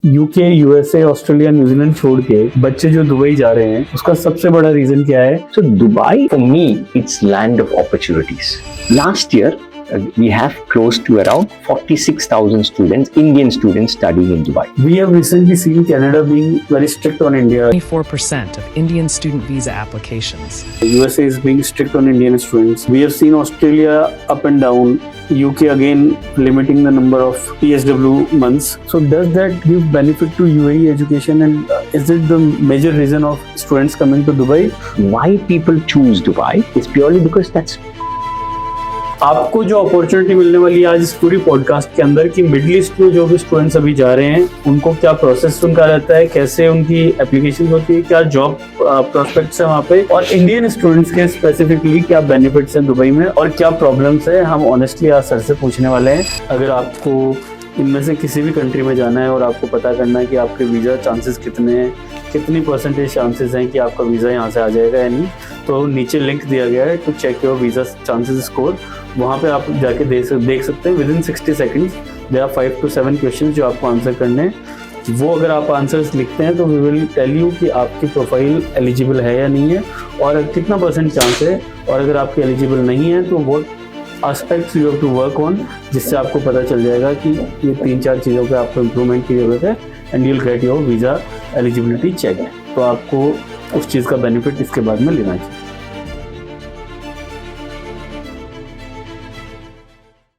UK, USA, Australia, New Zealand छोड़ के बच्चे जो दुबई जा रहे हैं, उसका सबसे बड़ा रीजन क्या है? So Dubai, for me, it's land of opportunities. Last year, we have close to around 46,000 students, Indian students studying in Dubai. We have recently seen Canada being very strict on India. 24% of Indian student visa applications. USA is being strict on Indian students. We have seen Australia up and down. UK again limiting the number of PSW months. So does that give benefit to UAE education, and is it the major reason of students coming to Dubai? Why people choose Dubai is purely because that's आपको जो opportunity मिलने वाली है आज इस पूरी podcast के अंदर कि मिडिल ईस्ट में जो भी स्टूडेंट्स अभी जा रहे हैं उनको क्या प्रोसेस उनका रहता है, कैसे उनकी एप्लीकेशन होती है, क्या जॉब प्रोस्पेक्ट्स है वहाँ पे, और इंडियन स्टूडेंट्स के स्पेसिफिकली क्या बेनिफिट्स हैं दुबई में और क्या प्रॉब्लम्स है, हम ऑनेस्टली आज सर से पूछने वाले हैं। अगर आपको इनमें से किसी भी कंट्री में जाना है और आपको पता करना है कि आपके वीज़ा चांसेस कितने हैं, कितनी परसेंटेज चांसेस हैं कि आपका वीज़ा यहाँ से आ जाएगा या नहीं, तो नीचे लिंक दिया गया है to check your visa chances score. वहाँ पे आप जाके देख सकते हैं। Within 60 seconds there are 5 to 7 question जो आपको आंसर करने हैं। वो अगर आप आंसर्स लिखते हैं तो वी विल टेल यू कि आपकी प्रोफाइल एलिजिबल है या नहीं है और कितना परसेंट चांस है, और अगर आपकी एलिजिबल नहीं है तो वो aspects you have to work on, जिससे आपको पता चल जाएगा कि ये 3-4 चीज़ों पे आपको इम्प्रूवमेंट की ज़रूरत है and you will get your visa eligibility check. तो आपको उस चीज़ का बेनिफिट इसके बाद में लेना चाहिए।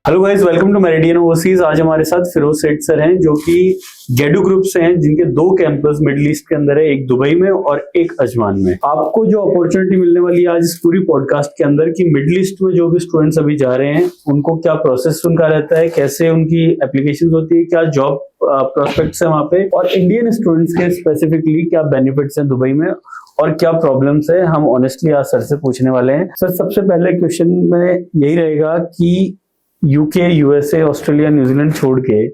Hello guys, welcome to Meridian Overseas. आज हमारे साथ फिरोज सेठ सर हैं जो कि गेडू ग्रुप से हैं, जिनके 2 कैंपस मिडिल ईस्ट के अंदर है, एक दुबई में और एक अजमान में। आपको जो अपॉर्चुनिटी मिलने वाली है आज इस पूरी पॉडकास्ट के अंदर कि मिडिल ईस्ट में जो भी स्टूडेंट्स अभी जा रहे हैं उनको क्या प्रोसेस उनका रहता है, कैसे उनकी एप्लीकेशन होती है, क्या जॉब प्रोस्पेक्ट्स है वहाँ पे, और इंडियन स्टूडेंट्स के स्पेसिफिकली क्या बेनिफिट्स हैं दुबई में और क्या प्रॉब्लम्स है, हम ऑनेस्टली आज सर से पूछने वाले हैं। सर, सबसे पहले क्वेश्चन में यही रहेगा कि यूके, यूएसए, ऑस्ट्रेलिया, न्यूजीलैंड छोड़ के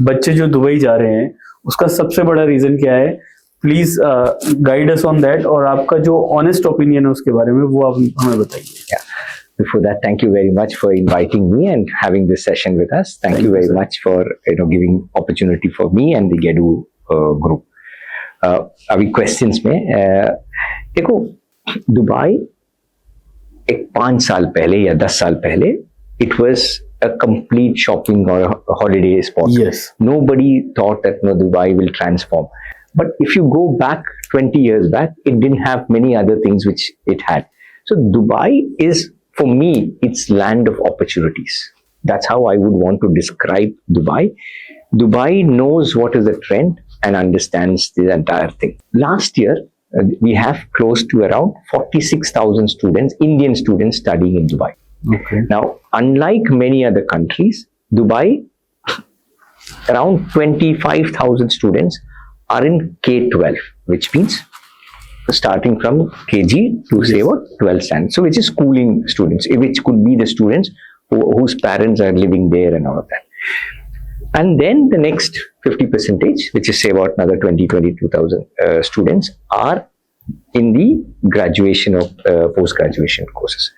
बच्चे जो दुबई जा रहे हैं उसका सबसे बड़ा रीजन क्या है? Please guide us on that, और आपका जो ऑनेस्ट ओपिनियन है उसके बारे में वो आप हमें बताइए। Before that, thank you very much for inviting me and having this session with us. Thank you very much for giving opportunity for me and the Gedu group. अभी questions में देखो, दुबई एक 5 साल पहले या 10 साल पहले it was a complete shopping or a holiday spot. Yes. Nobody thought that Dubai will transform. But if you go back 20 years back, it didn't have many other things which it had. So Dubai is, for me, it's land of opportunities. That's how I would want to describe Dubai. Dubai knows what is the trend and understands the entire thing. Last year, we have close to around 46,000 students, Indian students studying in Dubai. Okay. Now, unlike many other countries, Dubai, around 25,000 students are in K-12, which means starting from KG to say what 12th standard. So, which is schooling students, which could be the students whose parents are living there and all of that. And then the next 50%, which is say about another 22,000 students, are in the graduation of post-graduation courses.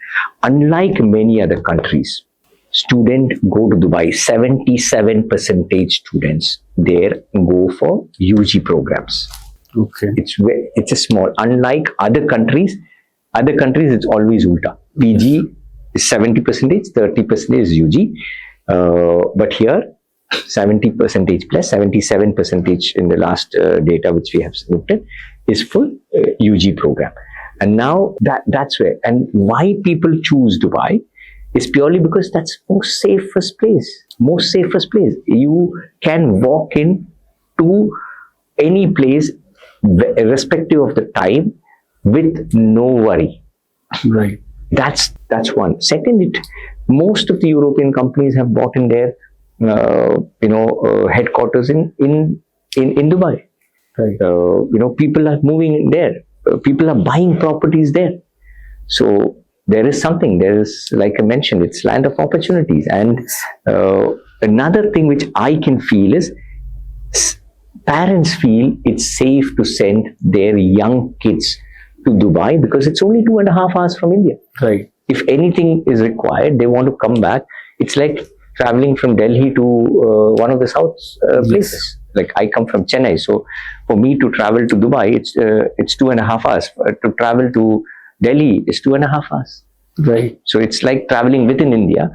Unlike many other countries, students go to Dubai, 77% students there go for UG programs. Okay. It's a small, unlike other countries it's always ulta. PG is 70%, 30% is UG. But here, 70% plus 77% in the last data which we have looked at is full UG program. And now that's where, and why people choose Dubai is purely because that's most safest place. You can walk in to any place irrespective of the time with no worry. Right. That's one. Second, most of the European companies have bought in their headquarters in Dubai. Right. People are moving in there. People are buying properties there. So there is something. There is, like I mentioned, it's land of opportunities. And another thing which I can feel is parents feel it's safe to send their young kids to Dubai because it's only 2.5 hours from India. Right. If anything is required, they want to come back. It's like traveling from Delhi to one of the south places. like I come from Chennai, so for me to travel to Dubai, it's 2.5 hours. To travel to Delhi is 2.5 hours. Right. So it's like traveling within India,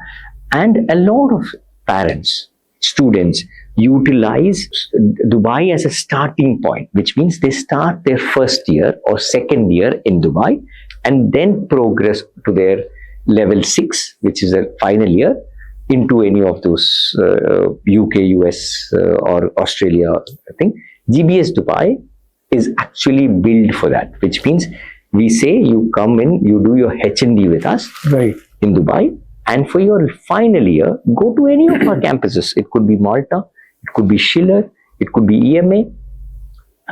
and a lot of parents, students utilize Dubai as a starting point, which means they start their first year or second year in Dubai and then progress to their level 6, which is a final year, into any of those UK, US, or Australia thing. GBS Dubai is actually built for that, which means we say you come in, you do your HND with us Right. in Dubai, and for your final year, go to any of our campuses. It could be Malta, it could be Schiller, it could be EMA.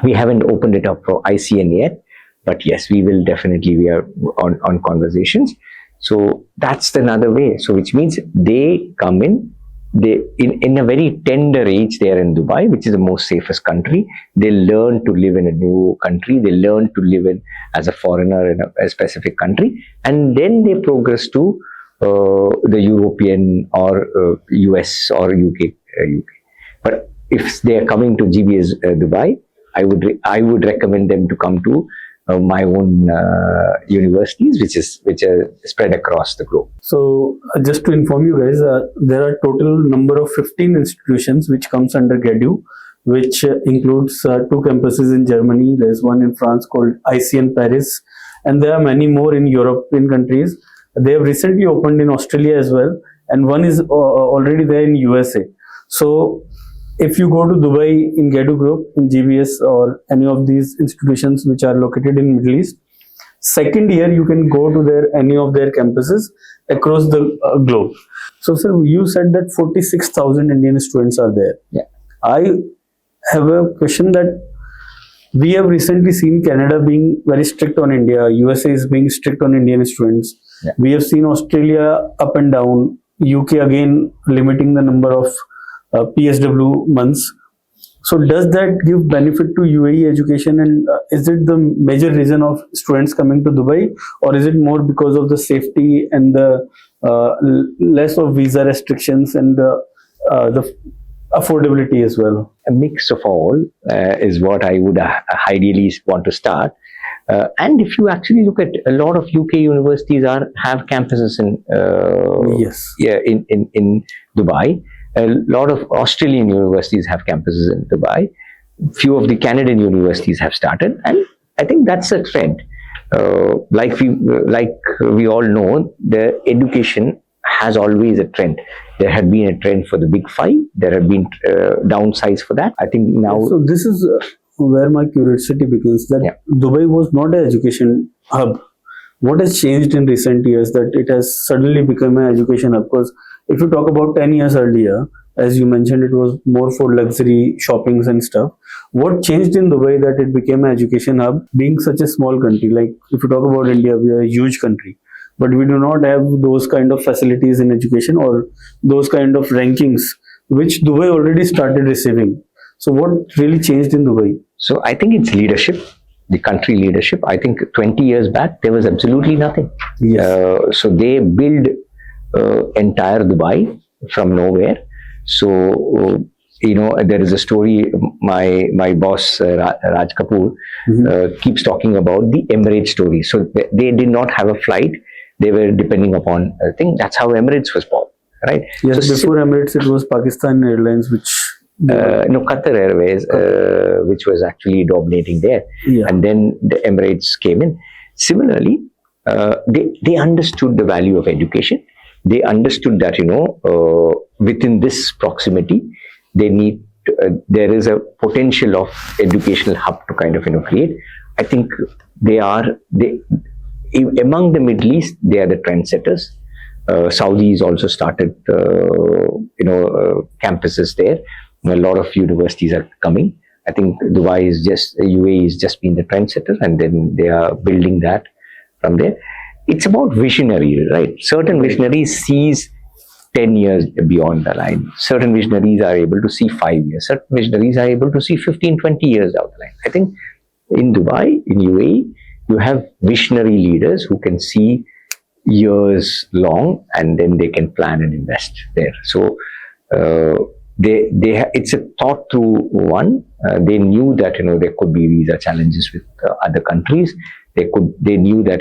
We haven't opened it up for ICN yet, but yes, we will definitely. We are on conversations. So that's another way. So which means they come in, they in a very tender age, they are in Dubai, which is the most safest country. They learn to live in a new country. They learn to live in as a foreigner in a specific country, and then they progress to the European or US or UK. But if they are coming to GBS Dubai, I would recommend them to come to my own universities, which are spread across the globe. So just to inform you guys, there are total number of 15 institutions which comes under GEDU, which includes 2 campuses in Germany. There's one in France called ICN Paris, and there are many more in European countries. They have recently opened in Australia as well, and one is already there in USA. So if you go to Dubai in GEDU Group, in GBS or any of these institutions which are located in Middle East, second year you can go to any of their campuses across the globe. So sir, you said that 46,000 Indian students are there. Yeah. I have a question that we have recently seen Canada being very strict on India, USA is being strict on Indian students. Yeah. We have seen Australia up and down, UK again limiting the number of PSW months. So does that give benefit to UAE education, and is it the major reason of students coming to Dubai, or is it more because of the safety and the less of visa restrictions and the affordability as well? A mix of all is what I would ideally want to start. And if you actually look at a lot of UK universities have campuses in Yes. in Dubai. A lot of Australian universities have campuses in Dubai. Few of the Canadian universities have started, and I think that's a trend. Like we all know, the education has always a trend. There had been a trend for the Big Five. There have been downsides for that. I think now. So this is where my curiosity begins. That Dubai was not an education hub. What has changed in recent years that it has suddenly become an education hub? Because if you talk about 10 years earlier, as you mentioned, it was more for luxury shoppings and stuff. What changed in Dubai that it became an education hub, being such a small country? Like if you talk about India, we are a huge country, but we do not have those kind of facilities in education or those kind of rankings, which Dubai already started receiving. So what really changed in Dubai? So I think it's leadership, the country leadership. I think 20 years back, there was absolutely nothing. Yes. So they built entire Dubai from nowhere. So there is a story. My boss Raj Kapoor keeps talking about the Emirates story. So they did not have a flight; they were depending upon a thing. That's how Emirates was born, right? Yes. So before Emirates, it was Pakistan Airlines, which Qatar Airways, which was actually dominating there, and then the Emirates came in. Similarly, they understood the value of education. They understood that within this proximity, they need there is a potential of educational hub to kind of create. I think they among the Middle East, they are the trendsetters. Saudis also started campuses there. A lot of universities are coming. I think UAE is just been the trendsetter, and then they are building that from there. It's about visionary, right? Certain visionaries sees 10 years beyond the line. Certain visionaries are able to see 5 years. Certain visionaries are able to see 15, 20 years down the line. I think in Dubai, in UAE, you have visionary leaders who can see years long, and then they can plan and invest there. So it's a thought through one. They knew that there could be visa challenges with other countries. They knew that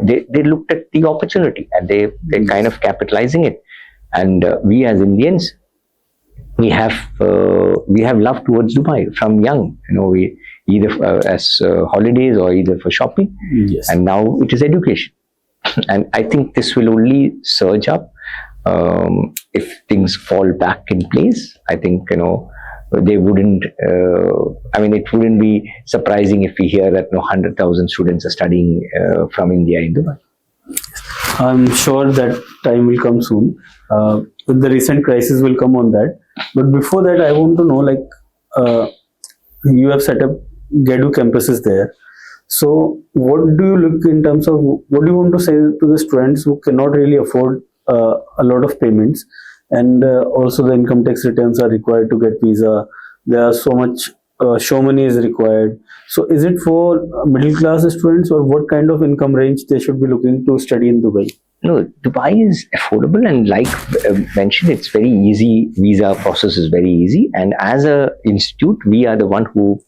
they looked at the opportunity and they're kind of capitalizing it. And we as Indians, we have love towards Dubai from young. We either as holidays or either for shopping. Yes. And now it is education. And I think this will only surge up if things fall back in place. I think they wouldn't. It wouldn't be surprising if we hear that 100,000 students are studying from India in Dubai. I'm sure that time will come soon. With the recent crisis will come on that. But before that, I want to know, you have set up GEDU campuses there. So what do you look in terms of, what do you want to say to the students who cannot really afford a lot of payments, and also the income tax returns are required to get visa. There are so much show money is required. So is it for middle class students, or what kind of income range they should be looking to study in Dubai? No, Dubai is affordable, and like mentioned, it's very easy. Visa process is very easy, and as a institute, we are the one who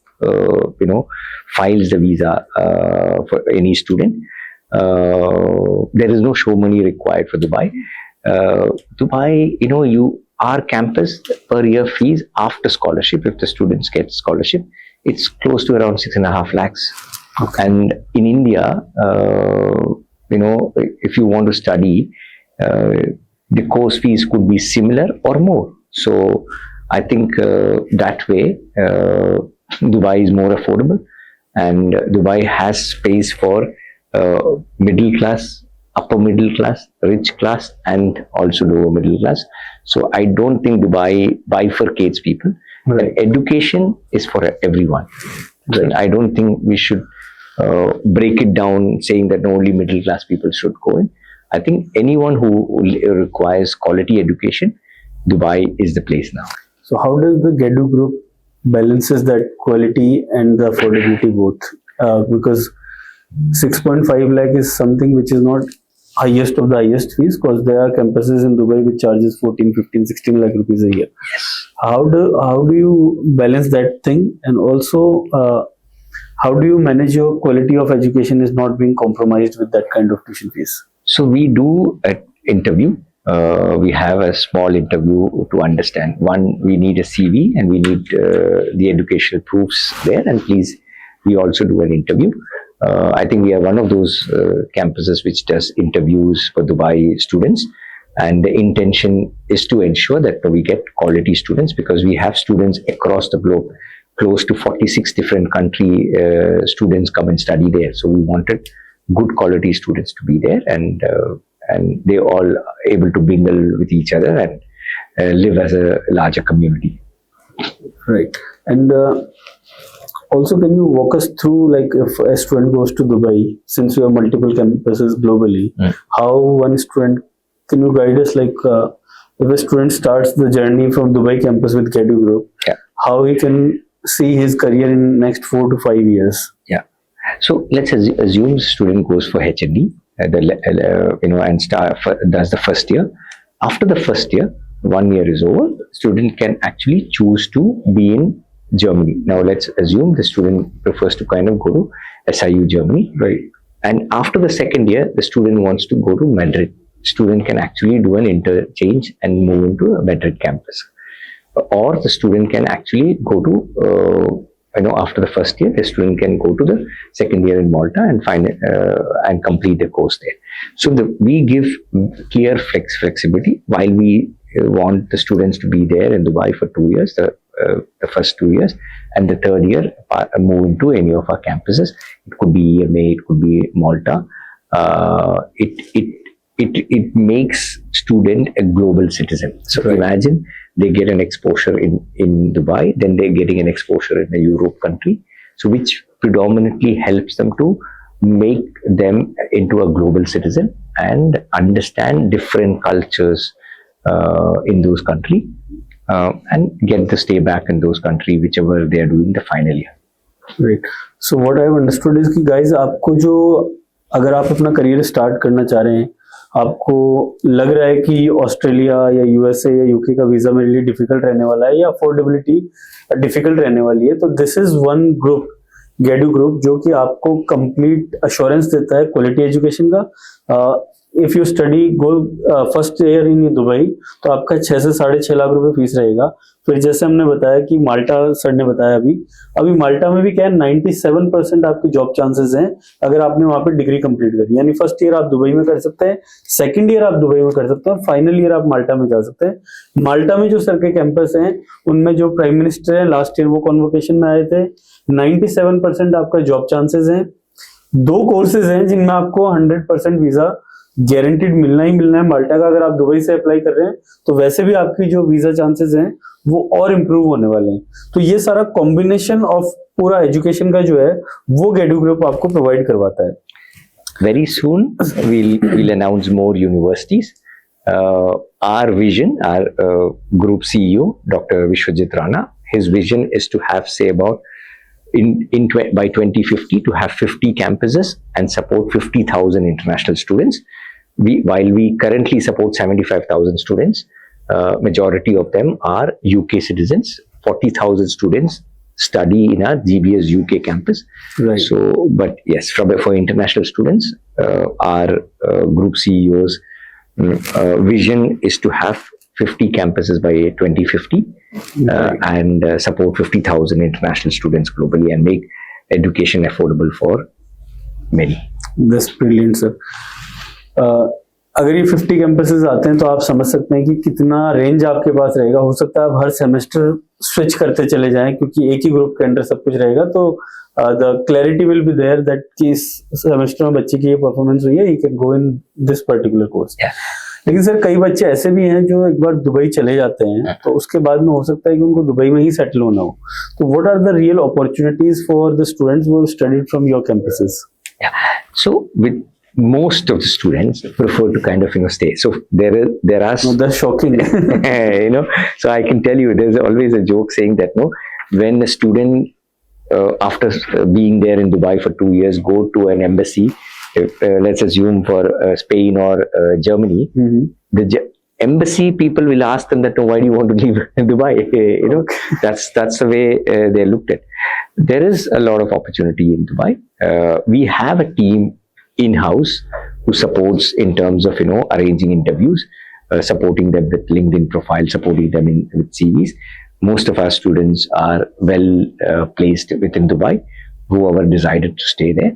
files the visa for any student. There is no show money required for Dubai. Dubai, our campus per year fees after scholarship, if the students get scholarship, it's close to around 6.5 lakhs. Okay. And in India, if you want to study, the course fees could be similar or more. So I think that way, Dubai is more affordable, and Dubai has space for middle class, upper middle class, rich class, and also lower middle class. So I don't think Dubai bifurcates people. Right. Education is for everyone. Right. I don't think we should break it down saying that only middle class people should go in. I think anyone who requires quality education, Dubai is the place now. So how does the GEDU group balances that quality and the affordability both? Because 6.5 lakh is something which is not highest of the highest fees, because there are campuses in Dubai which charges 14, 15, 16 lakh rupees a year. Yes. How do you balance that thing, and also how do you manage your quality of education is not being compromised with that kind of tuition fees? So we do an interview. We have a small interview to understand. One, we need a CV and we need the educational proofs there. And please, we also do an interview. I think we are one of those campuses which does interviews for Dubai students. And the intention is to ensure that we get quality students, because we have students across the globe. Close to 46 different country students come and study there. So we wanted good quality students to be there, and they all able to mingle with each other and live as a larger community. Right. And also, can you walk us through, like, if a student goes to Dubai, since you have multiple campuses globally, how one student, can you guide us, like, if a student starts the journey from Dubai campus with GEDU group, how he can see his career in next 4 to 5 years? Yeah. So let's assume student goes for HND, and does the first year. After the first year, 1 year is over, student can actually choose to be in Germany. Now let's assume the student prefers to kind of go to SIU Germany, right? And after the second year, the student wants to go to Madrid. Student can actually do an interchange and move into a Madrid campus. Or the student can actually go to, after the first year, the student can go to the second year in Malta and and complete the course there. So we give clear flexibility. While we want the students to be there in Dubai for 2 years, the first 2 years, and the third year move into any of our campuses. It could be EMA, it could be Malta. It makes student a global citizen. So imagine they get an exposure in Dubai, then they're getting an exposure in a Europe country, so which predominantly helps them to make them into a global citizen and understand different cultures in those countries, and get the stay back in those countries, whichever they are doing the final year. Right. So what I've understood is कि guys, आपको जो अगर आप अपना career start करना चाह रहे हैं, आपको लग रहा है कि ऑस्ट्रेलिया या यूएसए या यूके का वीजा मेरे लिए डिफिकल्ट रहने वाला है या अफोर्डेबिलिटी डिफिकल्ट रहने वाली है, तो this is one group, Gedu group, जो कि आपको कंप्लीट अश्योरेंस देता है क्वालिटी एजुकेशन का। If you study go first year in Dubai, तो आपका 6 से 6.5 लाख रुपए फीस रहेगा। फिर जैसे हमने बताया कि माल्टा, सर ने बताया अभी माल्टा में भी क्या है, 97% आपकी जॉब चांसेस हैं अगर आपने वहां पे डिग्री कंप्लीट करी। यानी फर्स्ट ईयर आप दुबई में कर सकते हैं, सेकंड ईयर आप दुबई में कर सकते हैं, फाइनल ईयर आप माल्टा में जा सकते हैं। माल्टा में जो सर के कैंपस हैं, उनमें जो प्राइम मिनिस्टर है लास्ट ईयर वो कॉन्वोकेशन में आए थे, 97% आपका जॉब चांसेस हैं। 2 कोर्सेज हैं जिनमें आपको 100% वीजा गारंटीड मिलना ही मिलना है माल्टा का। अगर आप दुबई से अप्लाई कर रहे हैं तो वैसे भी आपकी जो वीजा चांसेस हैं वो और इम्प्रूव होने वाले हैं। तो ये सारा कॉम्बिनेशन ऑफ पूरा एजुकेशन का जो है वो गेडू ग्रुप आपको प्रोवाइड करवाता है। Very soon we'll announce more universities. Our vision, our group CEO, Dr. Vishwajit Rana, his vision is to have, say, about by 2050 to have 50 campuses and support 50,000 international students. While we currently support 75,000 students, majority of them are UK citizens. 40,000 students study in our GBS UK campus. Right. So, but yes, for international students, our group CEO's vision is to have 50 campuses by 2050, and support 50,000 international students globally and make education affordable for many. That's brilliant, sir. अगर ये 50 campuses आते हैं तो आप समझ सकते हैं कि कितना रेंज आपके पास रहेगा। हो सकता है आप हर सेमेस्टर स्विच करते चले जाएं क्योंकि एक ही ग्रुप के अंडर सब कुछ रहेगा, तो the clarity will be there that कि इस सेमेस्टर में बच्चे की ये परफॉर्मेंस हुई है, he can go in this particular course. लेकिन सर कई बच्चे ऐसे भी हैं जो एक बार दुबई चले जाते हैं तो उसके बाद में हो सकता है कि उनको दुबई में ही सेटल होना हो, तो what are the real opportunities for the students who have studied from your campuses? So with most of the students prefer to kind of stay. So there are No, that's shocking. So I can tell you, there's always a joke saying that when a student after being there in Dubai for 2 years go to an embassy, let's assume for Spain or Germany, the embassy people will ask them that, why do you want to leave Dubai? That's the way they're looked at. There is a lot of opportunity in Dubai. We have a team in-house who supports in terms of arranging interviews, supporting them with LinkedIn profile, supporting them with CVs. Most of our students are well placed within Dubai, whoever decided to stay there.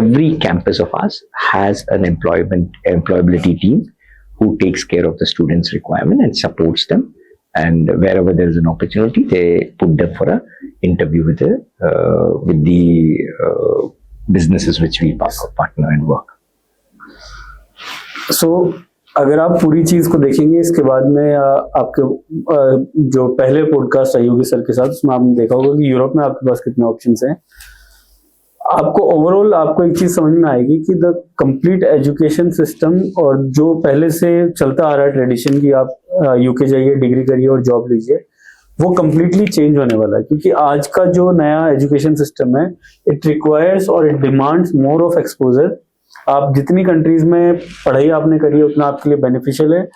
Every campus of ours has an employability team who takes care of the students' requirement and supports them. And wherever there is an opportunity, they put them for an interview with the businesses which we partner and work. So, अगर आप पूरी चीज को देखेंगे इसके बाद में आपके जो पहले पॉडकास्ट आई होगी सर के साथ, उसमें आपने देखा होगा कि यूरोप में आपके पास कितने ऑप्शंस हैं। आपको ओवरऑल आपको एक चीज समझ में आएगी कि द कंप्लीट एजुकेशन सिस्टम और जो पहले से चलता आ रहा है ट्रेडिशन की आप यूके जाइए, डिग्री करिए और जॉब लीजिए, वो कंप्लीटली चेंज होने वाला है। क्योंकि आज का जो नया एजुकेशन सिस्टम है, इट रिक्वायर्स और it demands more of exposure. आप जितनी कंट्रीज में पढ़ाई आपने करी है उतना आपके लिए बेनिफिशियल है,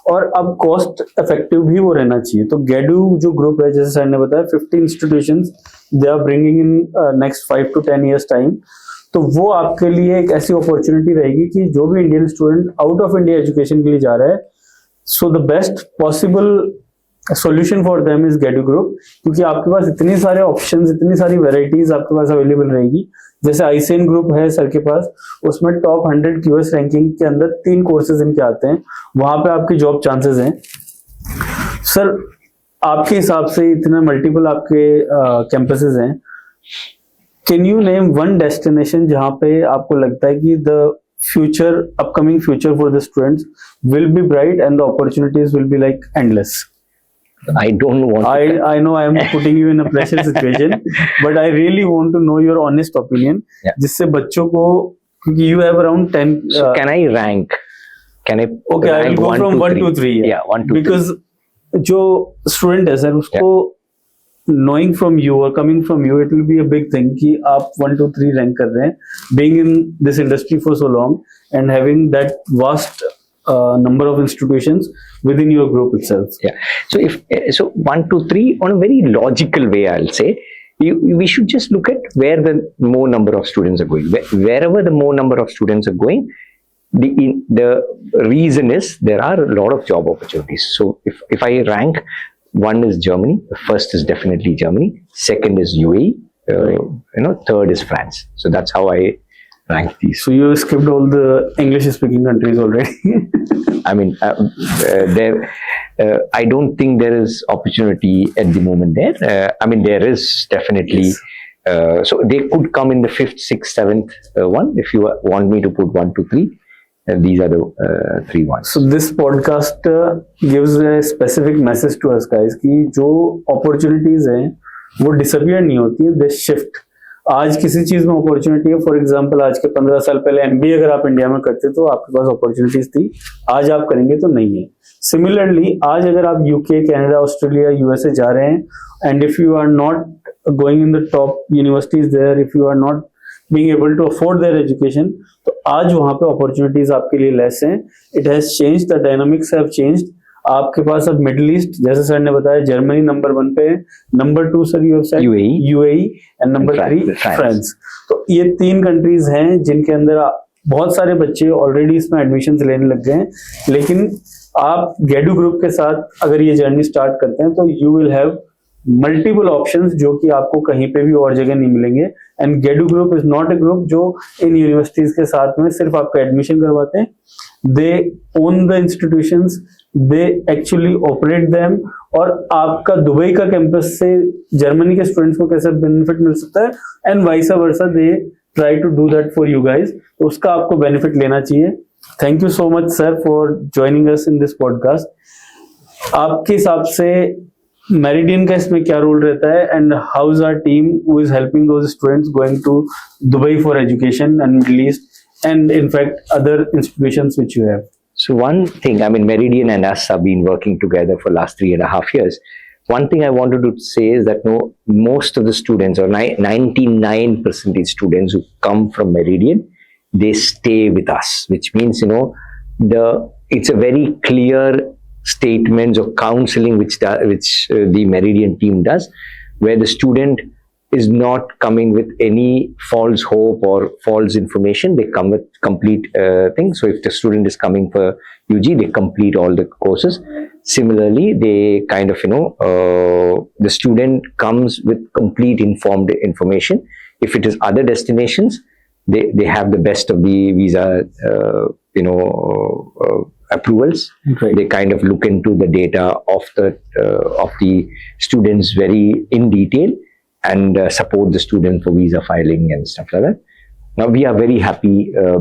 और अब कॉस्ट इफेक्टिव भी वो रहना चाहिए। तो गेडू जो ग्रुप है, जैसे सर ने बताया, 50 institutions they are bringing in next 5 to 10 years time. तो वो आपके लिए एक ऐसी अपॉर्चुनिटी रहेगी कि जो भी Indian student out of India education के लिए जा रहा है, so the best possible solution for them is Gedu group. क्योंकि आपके पास इतने सारे ऑप्शंस, इतनी सारी वेराइटीज आपके पास अवेलेबल रहेगी। जैसे आईसीएन ग्रुप है सर के पास, उसमें टॉप 100 क्यूएस रैंकिंग के अंदर 3 कोर्सेज इनके आते हैं, वहां पे आपकी जॉब चांसेस हैं। सर आपके हिसाब से इतने मल्टीपल आपके कैंपसेस हैं, can you name one destination जहां पे आपको लगता है कि the future, upcoming future for the students will be bright and the opportunities will be like endless? I don't want I know I am putting you in a pressure situation, but I really want to know your honest opinion. Yeah. जिससे बच्चों को, क्योंकि you have around 10. So can I rank? Can I? Okay, I will go from 1 to 3. Yeah, 1 to 3. Because जो student है sir, उसको knowing from you or coming from you, it will be a big thing कि आप 1 2 3 rank कर रहे हैं, being in this industry for so long and having that vast number of institutions within your group itself. Yeah. So if so, 1 2 3 on a very logical way, I'll say. We should just look at where the more number of students are going. Wherever the more number of students are going, the reason is there are a lot of job opportunities. So if I rank, one is Germany, first is definitely Germany, second is UAE, third is France. So that's how I rank these. So you skipped all the English speaking countries already. I mean, I don't think there is opportunity at the moment there. I mean, there is definitely. Yes. So they could come in the 5th, 6th, 7th one. If you want me to put 1 2 3, these are the 3 ones. So this podcast gives a specific message to us guys कि जो opportunities हैं वो disappear नहीं होती है, they shift. आज किसी चीज में अपॉर्चुनिटी है, फॉर एग्जांपल आज के 15 साल पहले एमबीए अगर आप इंडिया में करते तो आपके पास अपॉर्चुनिटीज थी, आज आप करेंगे तो नहीं है. सिमिलरली आज अगर आप यूके, कनाडा, ऑस्ट्रेलिया, यूएसए जा रहे हैं and if you are not going in the top universities there, if you are not being able to afford their education, तो आज वहां पे अपॉर्चुनिटीज आपके लिए लेस हैं. It has changed, the dynamics have changed. आपके पास अब मिडिल ईस्ट, जैसे सर ने बताया, जर्मनी नंबर 1 पे है, number 2 sir UAE and number 3 France. तो ये 3 कंट्रीज हैं जिनके अंदर बहुत सारे बच्चे ऑलरेडी इसमें एडमिशन लेने लग गए हैं. लेकिन आप गेडू ग्रुप के साथ अगर ये जर्नी स्टार्ट करते हैं तो you will have multiple options जो कि आपको कहीं पे भी और जगह नहीं मिलेंगे. And Gedu group is not a group जो इन यूनिवर्सिटीज के साथ में सिर्फ आपका एडमिशन करवाते हैं. They own the institutions, they actually operate them. और आपका दुबई का कैंपस से जर्मनी के स्टूडेंट्स को कैसे बेनिफिट मिल सकता है and vice versa, they try to do that for you guys. तो उसका आपको बेनिफिट लेना चाहिए. Thank you so much sir for joining us in this podcast. आपके हिसाब से मेरिडियन का इसमें क्या रोल रहता है and how is our team who is helping those students going to Dubai for education and Middle East and in fact other institutions which you have? So one thing, I mean, Meridian and us have been working together for last 3.5 years. One thing I wanted to say is that most of the students, or 99% students who come from Meridian, they stay with us, which means it's a very clear statements of counseling which the Meridian team does, where the student is not coming with any false hope or false information. They come with complete things. So if the student is coming for UG, they complete all the courses. Similarly, they kind of the student comes with complete informed information. If it is other destinations, they have the best of the visa approvals. Right. They kind of look into the data of the students very in detail and support the student for visa filing and stuff like that. Now we are very happy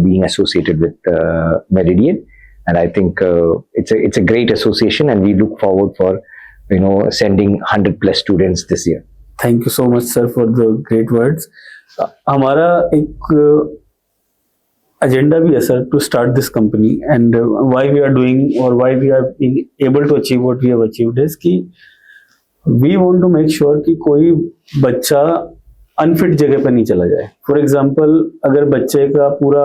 being associated with Meridian, and I think it's a great association, and we look forward for sending 100+ students this year. Thank you so much sir for the great words. हमारा एक agenda भी है sir to start this company, and why we are doing or why we are able to achieve what we have achieved is कि we want to make sure कि कोई बच्चा unfit जगह पर नहीं चला जाए. फॉर एग्जाम्पल अगर बच्चे का पूरा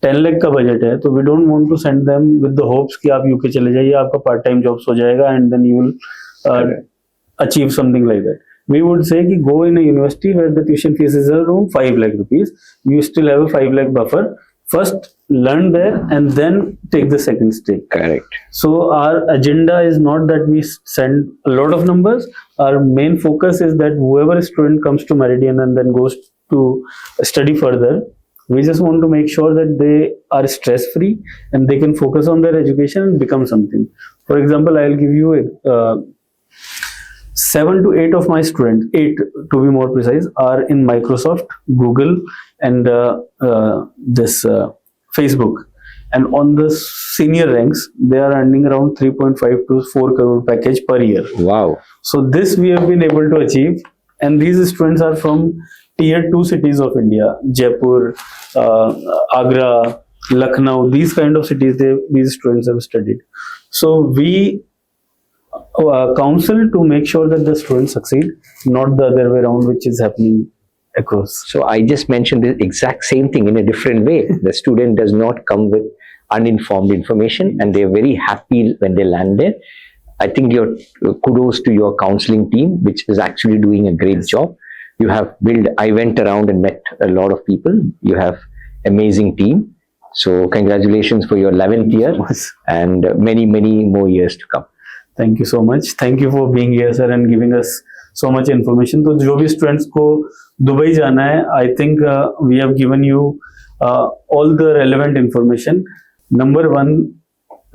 10 लाख का बजट है तो we don't want to send them with the hopes कि आप यूके चले जाइए, आपका पार्ट टाइम जॉब्स हो जाएगा and then you will achieve something like that. We would say कि go in a university where the tuition fees is around 5 lakh rupees. You still have a 5 lakh buffer. First learn there and then take the second step. Correct. So our agenda is not that we send a lot of numbers. Our main focus is that whoever student comes to Meridian and then goes to study further, we just want to make sure that they are stress free and they can focus on their education and become something. For example, I'll give you a 7 to 8 of my students, 8 to be more precise, are in Microsoft, Google, and this Facebook. And on the senior ranks, they are earning around 3.5 to 4 crore package per year. Wow. So this we have been able to achieve. And these students are from tier 2 cities of India, Jaipur, Agra, Lucknow, these kind of cities these students have studied. So we counsel to make sure that the students succeed, not the other way around, which is happening across? So I just mentioned the exact same thing in a different way. The student does not come with uninformed information, and they're very happy when they land there. I think your kudos to your counseling team, which is actually doing a great job. You have built. I went around and met a lot of people. You have amazing team. So congratulations for your 11th year and many more years to come. Thank you so much. Thank you for being here, sir, and giving us so much information. तो जो भी students को Dubai जाना है, I think we have given you all the relevant information. Number one,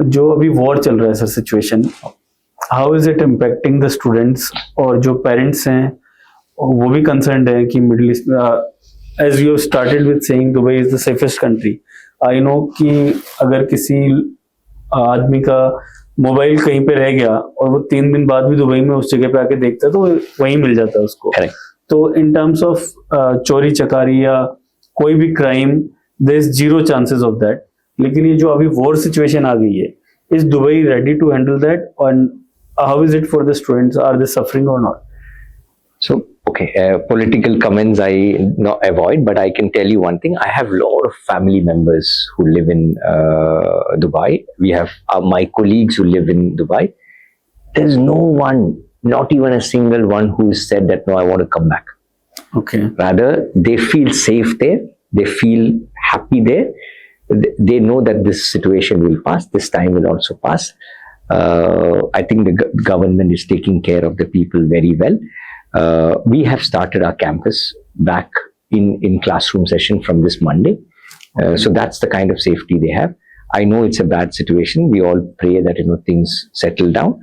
जो अभी war चल रहा है sir situation, how is it impacting the students, और जो पेरेंट्स हैं वो भी कंसर्न्ड है कि Middle East, as you started with saying Dubai is the safest country. I know कि अगर किसी आदमी का मोबाइल कहीं पे रह गया और वो 3 दिन बाद भी दुबई में उस जगह पे आके देखता है तो वहीं मिल जाता है उसको. तो इन टर्म्स ऑफ चोरी चकारी या कोई भी crime, there is zero chances of that. लेकिन ये जो अभी वॉर सिचुएशन आ गई है, is Dubai ready to handle that, और how is it for the students, are they suffering और not? So, okay, political comments I not avoid, but I can tell you one thing. I have a lot of family members who live in Dubai. We have my colleagues who live in Dubai. There's no one, not even a single one, who has said that, no, I want to come back. Okay. Rather, they feel safe there. They feel happy there. They know that this situation will pass. This time will also pass. I think the government is taking care of the people very well. We have started our campus back in classroom session from this Monday. So that's the kind of safety they have. I know it's a bad situation. We all pray that, things settle down.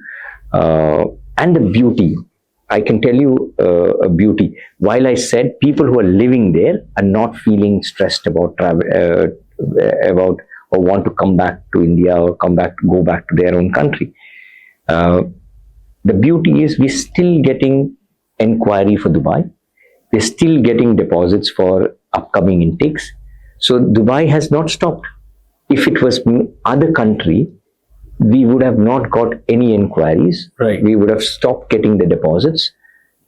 And the beauty, I can tell you a beauty. While I said people who are living there are not feeling stressed about travel, about or want to come back to India or go back to their own country. The beauty is we're still getting inquiry for Dubai. We're still getting deposits for upcoming intakes. So Dubai has not stopped. If it was other country, we would have not got any inquiries. Right. We would have stopped getting the deposits.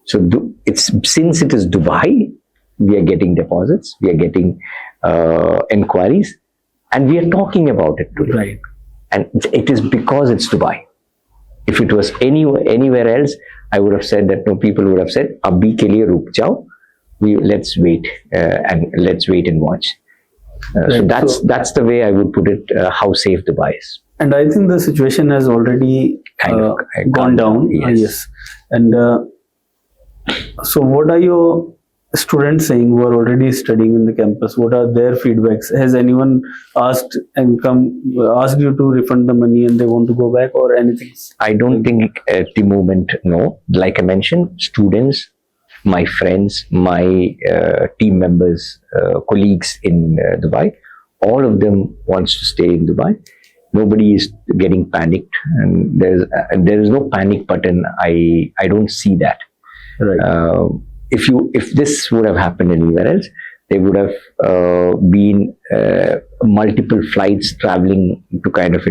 So since it is Dubai, we are getting deposits, we are getting inquiries, and we are talking about it today. Right. And it is because it's Dubai. If it was anywhere else, I would have said that, no, people would have said, abhi ke liye ruk jao, let's wait and watch. Right. So that's the way I would put it, how safe Dubai is. And I think the situation has already gone down. Yes. And so what are your students saying who are already studying in the campus? What are their feedbacks? Has anyone asked you to refund the money and they want to go back or anything? I don't think at the moment, no. Like I mentioned, students, my friends, my team members, colleagues in Dubai, all of them wants to stay in Dubai. Nobody is getting panicked, and there is no panic button. I don't see that. Right. If this would have happened anywhere else, there would have been multiple flights traveling to kind of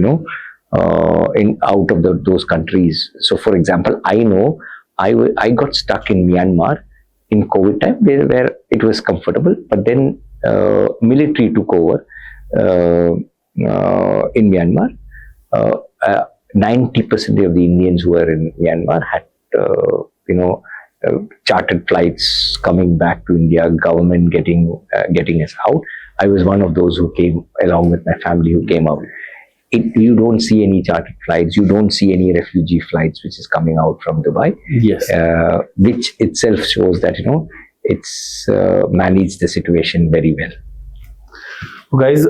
out of those countries. So, for example, I know I got stuck in Myanmar in COVID time, where it was comfortable, but then military took over in Myanmar. 90% of the Indians who were in Myanmar had chartered flights coming back to India, government getting us out. I was one of those who came along with my family, who came out. You don't see any chartered flights, you don't see any refugee flights which is coming out from Dubai. Yes. Which itself shows that it's managed the situation very well. Guys,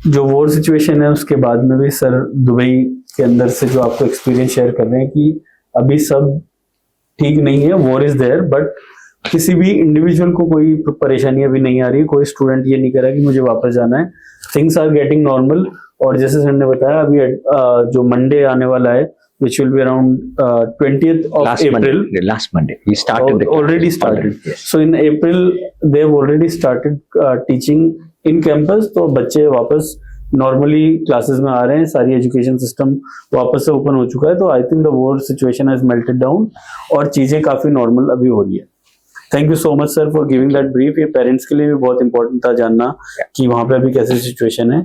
जो war situation है उसके बाद में भी sir Dubai के अंदर से जो आपको एक्सपीरियंस शेयर कर रहे हैं कि अभी सब ठीक नहीं है, वॉर इज देयर, बट किसी भी इंडिविजुअल को कोई परेशानी अभी नहीं आ रही, कोई स्टूडेंट ये नहीं कर रहा कि मुझे वापस जाना है. Things are getting normal. और जैसे सर ने बताया, अभी जो मंडे आने वाला है, which will be around 20th of April. Last Monday we started. Already started. Yes. So in April they have already started teaching in campus. तो बच्चे वापस नॉर्मली क्लासेस में आ रहे हैं, सारी एजुकेशन सिस्टम वापस से ओपन हो चुका है, तो I think the war situation has melted down और चीजें काफी नॉर्मल अभी हो रही है। Thank you so much sir for giving that brief. ये पेरेंट्स के लिए भी बहुत इंपॉर्टेंट था जानना कि वहां पे अभी कैसी सिचुएशन है।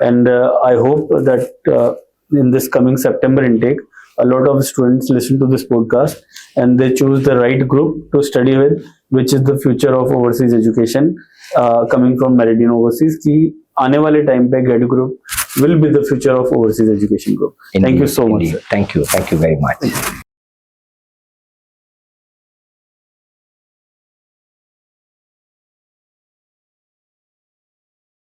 And I hope that in this coming September intake, a lot of students listen to this podcast and they choose the right group to study with, which is the future of overseas education coming from Meridian Overseas, ki aane wale time pe GED group will be the future of overseas education group. Indeed, Thank you so much indeed. sir. Thank you very much.